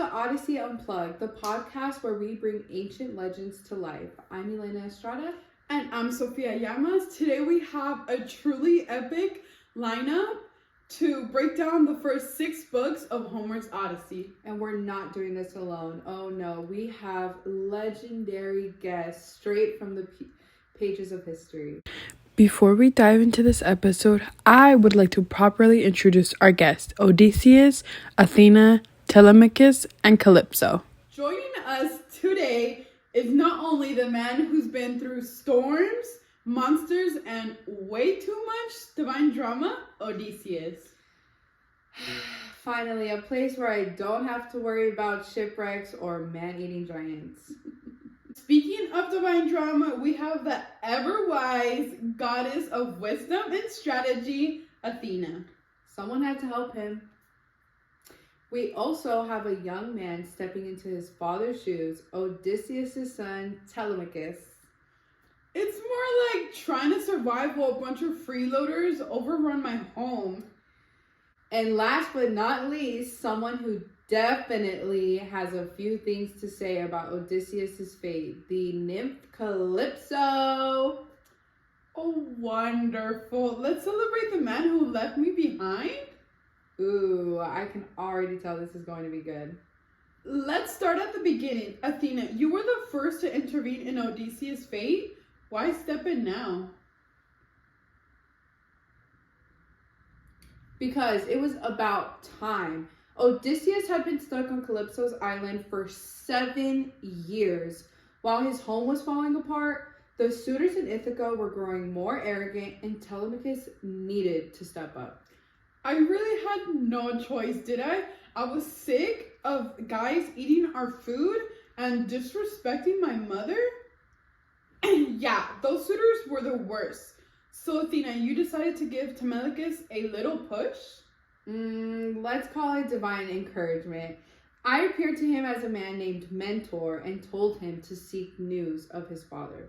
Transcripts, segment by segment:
to Odyssey Unplugged, the podcast where we bring ancient legends to life. I'm Elena Estrada. And I'm Sofia Llamas. Today we have a truly epic lineup to break down the first 6 books of Homer's Odyssey. And we're not doing this alone. Oh no, we have legendary guests straight from the pages of history. Before we dive into this episode, I would like to properly introduce our guests, Odysseus, Athena, Telemachus, and Calypso. Joining us today is not only the man who's been through storms, monsters, and way too much divine drama, Odysseus. Finally, a place where I don't have to worry about shipwrecks or man-eating giants. Speaking of divine drama, we have the ever-wise goddess of wisdom and strategy, Athena. Someone had to help him. We also have a young man stepping into his father's shoes, Odysseus' son, Telemachus. It's more like trying to survive while a bunch of freeloaders overrun my home. And last but not least, someone who definitely has a few things to say about Odysseus' fate, the nymph Calypso. Oh, wonderful. Let's celebrate the man who left me behind. Ooh, I can already tell this is going to be good. Let's start at the beginning. Athena, you were the first to intervene in Odysseus' fate. Why step in now? Because it was about time. Odysseus had been stuck on Calypso's island for 7 years. While his home was falling apart, the suitors in Ithaca were growing more arrogant, and Telemachus needed to step up. I really had no choice, did I? I was sick of guys eating our food and disrespecting my mother. And yeah, those suitors were the worst. So Athena, you decided to give Telemachus a little push? Let's call it divine encouragement. I appeared to him as a man named Mentor and told him to seek news of his father.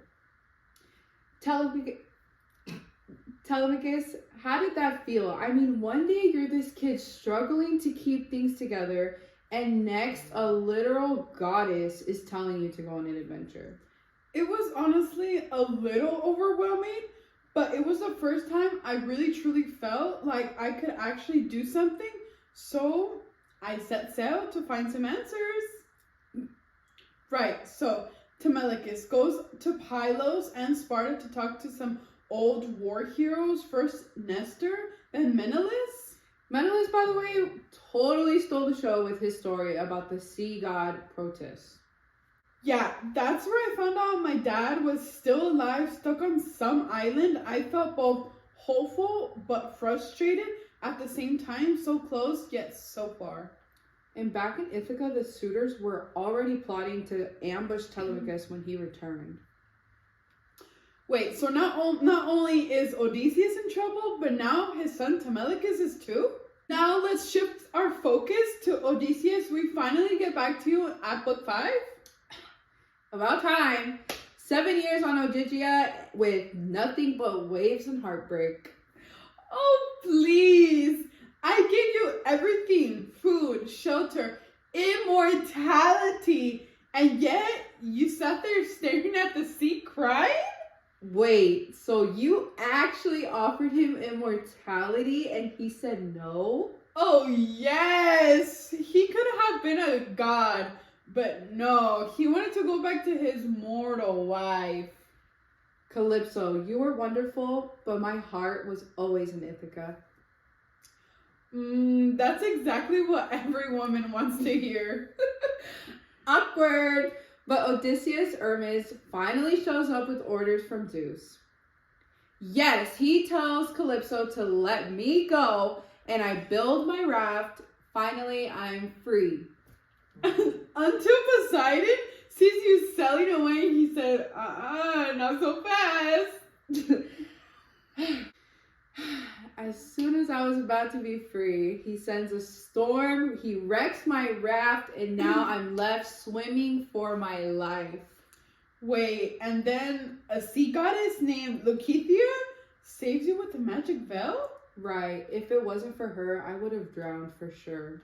Telemachus, how did that feel? I mean, one day you're this kid struggling to keep things together, and next a literal goddess is telling you to go on an adventure. It was honestly a little overwhelming, but it was the first time I really truly felt like I could actually do something. So I set sail to find some answers. Right, so Telemachus goes to Pylos and Sparta to talk to some old war heroes. First Nestor, then Menelaus. Menelaus, by the way, totally stole the show with his story about the sea god Proteus. Yeah, that's where I found out my dad was still alive, stuck on some island. I felt both hopeful but frustrated at the same time, so close yet so far. And back in Ithaca, the suitors were already plotting to ambush Telemachus when he returned. Wait, so not only is Odysseus in trouble, but now his son Telemachus is too? Now let's shift our focus to Odysseus. We finally get back to you at book 5. About time. 7 years on Ogygia with nothing but waves and heartbreak. Oh, please. I gave you everything. Food, shelter, immortality. And yet, you sat there staring at the sea crying? Wait, so you actually offered him immortality and he said no? Oh, yes. He could have been a god. But no, he wanted to go back to his mortal wife. Calypso, you were wonderful, but my heart was always in Ithaca. That's exactly what every woman wants to hear. Awkward! But Odysseus Hermes finally shows up with orders from Zeus. Yes, he tells Calypso to let me go, and I build my raft. Finally, I'm free. Until Poseidon sees you sailing away, he said, not so fast. As soon as I was about to be free, he sends a storm, he wrecks my raft, and now I'm left swimming for my life. Wait, and then a sea goddess named Leucithia saves you with the magic veil? Right, if it wasn't for her, I would have drowned for sure.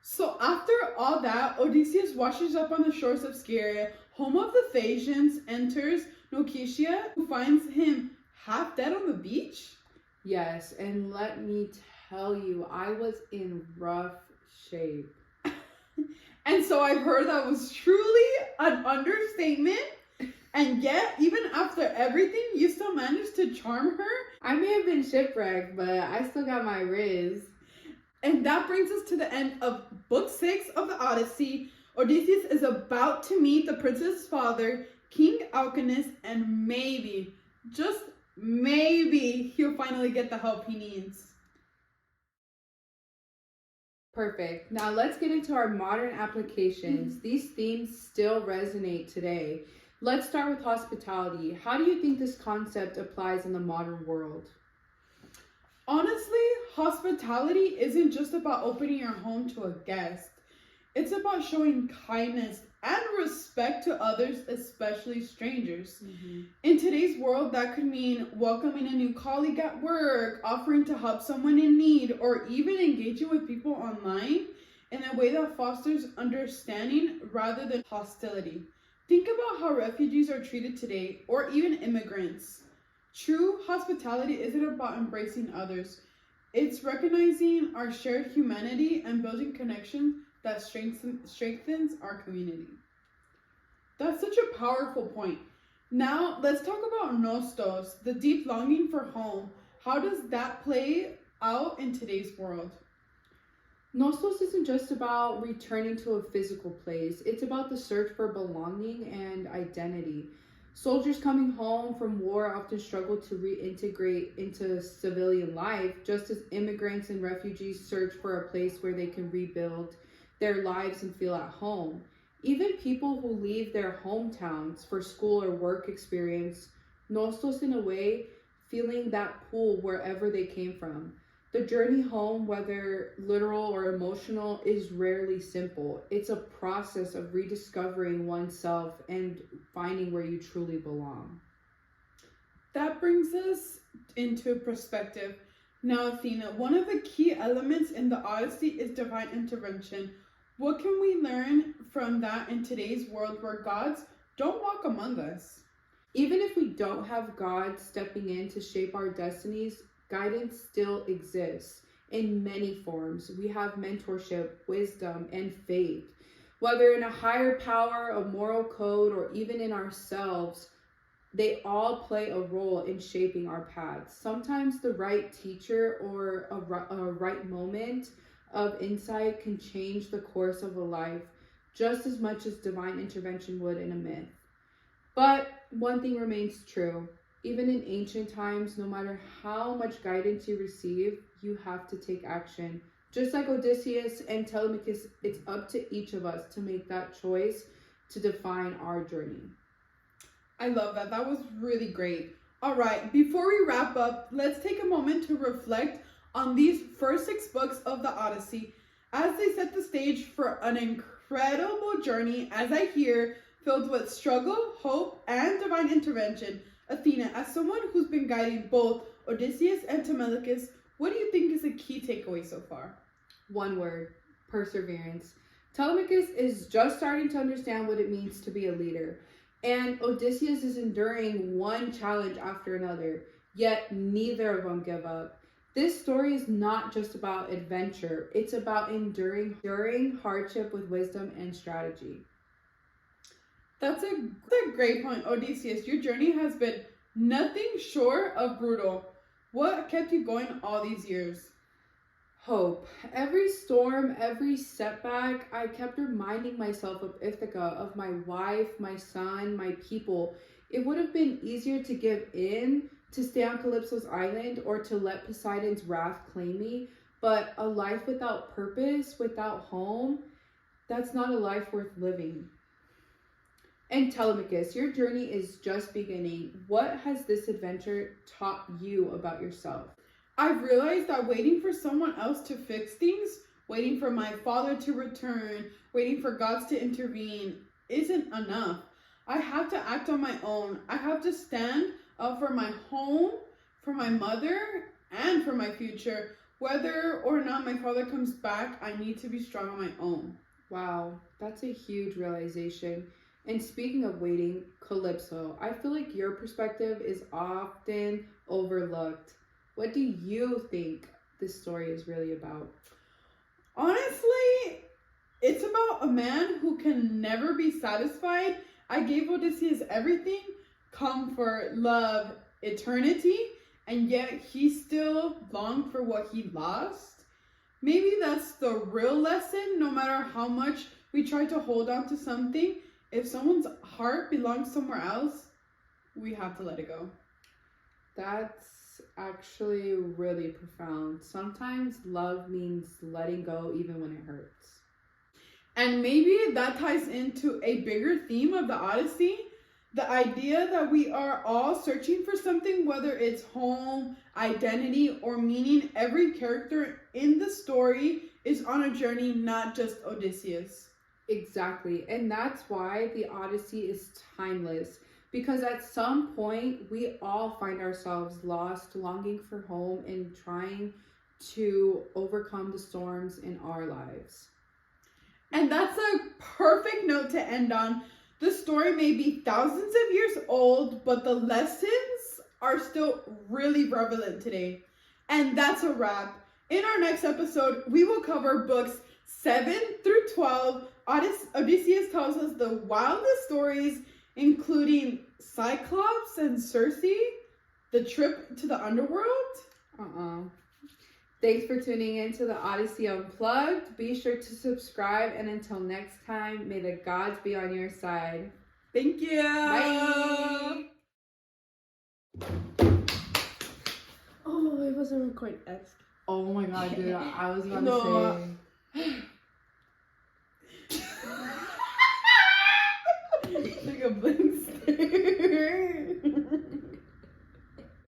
So after all that, Odysseus washes up on the shores of Scheria, home of the Thasians, enters Noketia, who finds him half dead on the beach. Yes, and let me tell you, I was in rough shape. And so I've heard that was truly an understatement. And yet, even after everything, you still managed to charm her. I may have been shipwrecked, but I still got my riz. And that brings us to the end of Book 6 of the Odyssey. Odysseus is about to meet the princess's father, King Alcinous, and maybe, just maybe, he'll finally get the help he needs. Perfect. Now let's get into our modern applications. These themes still resonate today. Let's start with hospitality. How do you think this concept applies in the modern world? Honestly, hospitality isn't just about opening your home to a guest. It's about showing kindness and respect to others, especially strangers. In today's world, that could mean welcoming a new colleague at work, offering to help someone in need, or even engaging with people online in a way that fosters understanding rather than hostility. Think about how refugees are treated today, or even immigrants. True hospitality isn't about embracing others. It's recognizing our shared humanity and building connections that strengthens our community. That's such a powerful point. Now, let's talk about nostos, the deep longing for home. How does that play out in today's world? Nostos isn't just about returning to a physical place. It's about the search for belonging and identity. Soldiers coming home from war often struggle to reintegrate into civilian life, just as immigrants and refugees search for a place where they can rebuild their lives and feel at home. Even people who leave their hometowns for school or work experience nostos in a way, feeling that pull wherever they came from. The journey home, whether literal or emotional, is rarely simple. It's a process of rediscovering oneself and finding where you truly belong. That brings us into perspective. Now, Athena, one of the key elements in the Odyssey is divine intervention. What can we learn from that in today's world where gods don't walk among us? Even if we don't have God stepping in to shape our destinies, guidance still exists in many forms. We have mentorship, wisdom, and faith. Whether in a higher power, a moral code, or even in ourselves, they all play a role in shaping our paths. Sometimes the right teacher or a right moment of insight can change the course of a life just as much as divine intervention would in a myth. But one thing remains true. Even in ancient times, no matter how much guidance you receive, you have to take action. Just like Odysseus and Telemachus, it's up to each of us to make that choice to define our journey. I love that. That was really great. All right, before we wrap up, let's take a moment to reflect on these first 6 books of the Odyssey as they set the stage for an incredible journey, as I hear, filled with struggle, hope, and divine intervention. Athena, as someone who's been guiding both Odysseus and Telemachus, what do you think is the key takeaway so far? One word: perseverance. Telemachus is just starting to understand what it means to be a leader, and Odysseus is enduring one challenge after another, yet neither of them give up. This story is not just about adventure, it's about enduring hardship with wisdom and strategy. That's a great point, Odysseus. Your journey has been nothing short of brutal. What kept you going all these years? Hope. Every storm, every setback, I kept reminding myself of Ithaca, of my wife, my son, my people. It would have been easier to give in, to stay on Calypso's island, or to let Poseidon's wrath claim me. But a life without purpose, without home, that's not a life worth living. And Telemachus, your journey is just beginning. What has this adventure taught you about yourself? I've realized that waiting for someone else to fix things, waiting for my father to return, waiting for gods to intervene, isn't enough. I have to act on my own. I have to stand up for my home, for my mother, and for my future. Whether or not my father comes back, I need to be strong on my own. Wow, that's a huge realization. And speaking of waiting, Calypso, I feel like your perspective is often overlooked. What do you think this story is really about? Honestly, it's about a man who can never be satisfied. I gave Odysseus everything, comfort, love, eternity, and yet he still longed for what he lost. Maybe that's the real lesson. No matter how much we try to hold on to something, if someone's heart belongs somewhere else, we have to let it go. That's actually really profound. Sometimes love means letting go even when it hurts. And maybe that ties into a bigger theme of the Odyssey. The idea that we are all searching for something, whether it's home, identity, or meaning. Every character in the story is on a journey, not just Odysseus. Exactly. And that's why the Odyssey is timeless. Because at some point, we all find ourselves lost, longing for home, and trying to overcome the storms in our lives. And that's a perfect note to end on. The story may be thousands of years old, but the lessons are still really relevant today. And that's a wrap. In our next episode, we will cover books 7 through 12. Odysseus tells us the wildest stories, including Cyclops and Circe, the trip to the underworld. Thanks for tuning in to the Odyssey Unplugged. Be sure to subscribe, and until next time, may the gods be on your side. Thank you. Bye. Oh, it wasn't recording. Oh my god, dude. I was about No. to say. Like a blink.